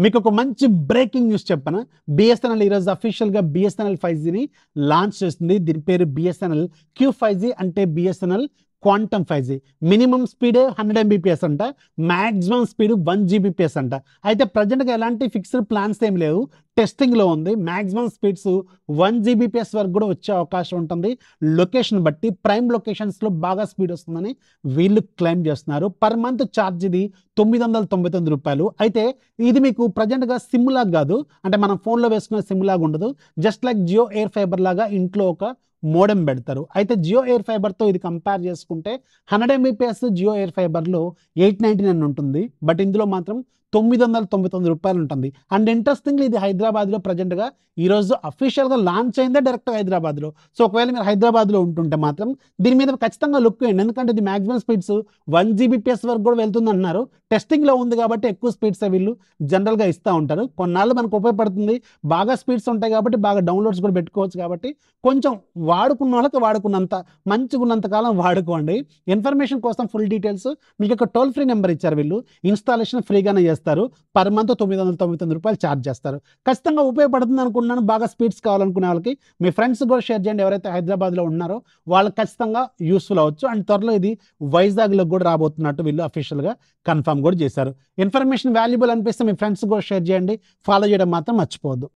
మీకు ఒక మంచి బ్రేకింగ్ న్యూస్ చెప్పనా. బిఎస్ఎన్ఎల్ ఈరోజు అఫీషియల్గా బిఎస్ఎన్ఎల్ 5Gని లాంచ్ చేస్తుంది. దీని పేరు బిఎస్ఎన్ఎల్ Q5G, అంటే BSNL quantum 5G. Minimum speed 100 Mbps అంట, మ్యాక్సిమం స్పీడ్ 1 Gbps అంట. అయితే ప్రజెంట్గా ఎలాంటి ఫిక్స్డ్ ప్లాన్స్ ఏం లేవు, టెస్టింగ్లో ఉంది. మ్యాక్సిమం స్పీడ్స్ 1 Gbps వరకు కూడా వచ్చే అవకాశం ఉంటుంది. లొకేషన్ బట్టి ప్రైమ్ లొకేషన్స్లో బాగా స్పీడ్ వస్తుందని వీళ్ళు క్లెయిమ్ చేస్తున్నారు. పర్ మంత్ ఛార్జ్ ఇది ₹999. అయితే ఇది మీకు ప్రజెంట్గా సిమ్ లాగా కాదు, అంటే మనం ఫోన్లో వేసుకునే సిమ్ లాగా ఉండదు. Just like Jio air fiber లాగా ఇంట్లో ఒక మోడెం పెడతారు. అయితే జియో ఎయిర్ ఫైబర్తో ఇది కంపేర్ చేసుకుంటే 100 Mbps జియో ఎయిర్ ఫైబర్లో 899 ఉంటుంది, బట్ ఇందులో మాత్రం ₹999 ఉంటుంది. అండ్ ఇంట్రెస్టింగ్లీ ఇది హైదరాబాద్లో ప్రజెంట్గా ఈరోజు అఫీషియల్గా లాంచ్ అయిందే డైరెక్ట్ హైదరాబాద్లో. సో ఒకవేళ మీరు హైదరాబాద్లో ఉంటుంటే మాత్రం దీని మీద ఖచ్చితంగా లుక్ వేయండి, ఎందుకంటే ఇది మ్యాక్సిమం స్పీడ్స్ 1 Gbps వరకు కూడా వెళ్తుంది అంటున్నారు. టెస్టింగ్లో ఉంది కాబట్టి ఎక్కువ స్పీడ్స్ వీళ్ళు జనరల్గా ఇస్తూ ఉంటారు. కొన్నాళ్ళు మనకు ఉపయోగపడుతుంది, బాగా స్పీడ్స్ ఉంటాయి కాబట్టి బాగా డౌన్లోడ్స్ కూడా పెట్టుకోవచ్చు. కాబట్టి కొంచెం వాడుకున్న వాళ్ళకి వాడుకున్నంత మంచిగా ఉన్నంత కాలం వాడుకోండి. ఇన్ఫర్మేషన్ కోసం ఫుల్ డీటెయిల్స్ మీకు ఒక టోల్ ఫ్రీ నెంబర్ ఇచ్చారు వీళ్ళు. ఇన్స్టాలేషన్ ఫ్రీగానే చేస్తారు. పర్ మంత్ ₹999 ఛార్జ్ చేస్తారు. ఖచ్చితంగా ఉపయోగపడుతుంది అనుకున్నాను. బాగా స్పీడ్స్ కావాలనుకునే వాళ్ళకి మీ ఫ్రెండ్స్ కూడా షేర్ చేయండి. ఎవరైతే హైదరాబాద్లో ఉన్నారో వాళ్ళకి ఖచ్చితంగా యూస్ఫుల్ అవ్వచ్చు. అండ్ త్వరలో ఇది వైజాగ్లో కూడా రాబోతున్నట్టు వీళ్ళు అఫీషియల్గా కన్ఫర్మ్ కూడా చేశారు. ఇన్ఫర్మేషన్ వాల్యుబుల్ అనిపిస్తే మీ ఫ్రెండ్స్ కూడా షేర్ చేయండి. ఫాలో చేయడం మాత్రం మర్చిపోవద్దు.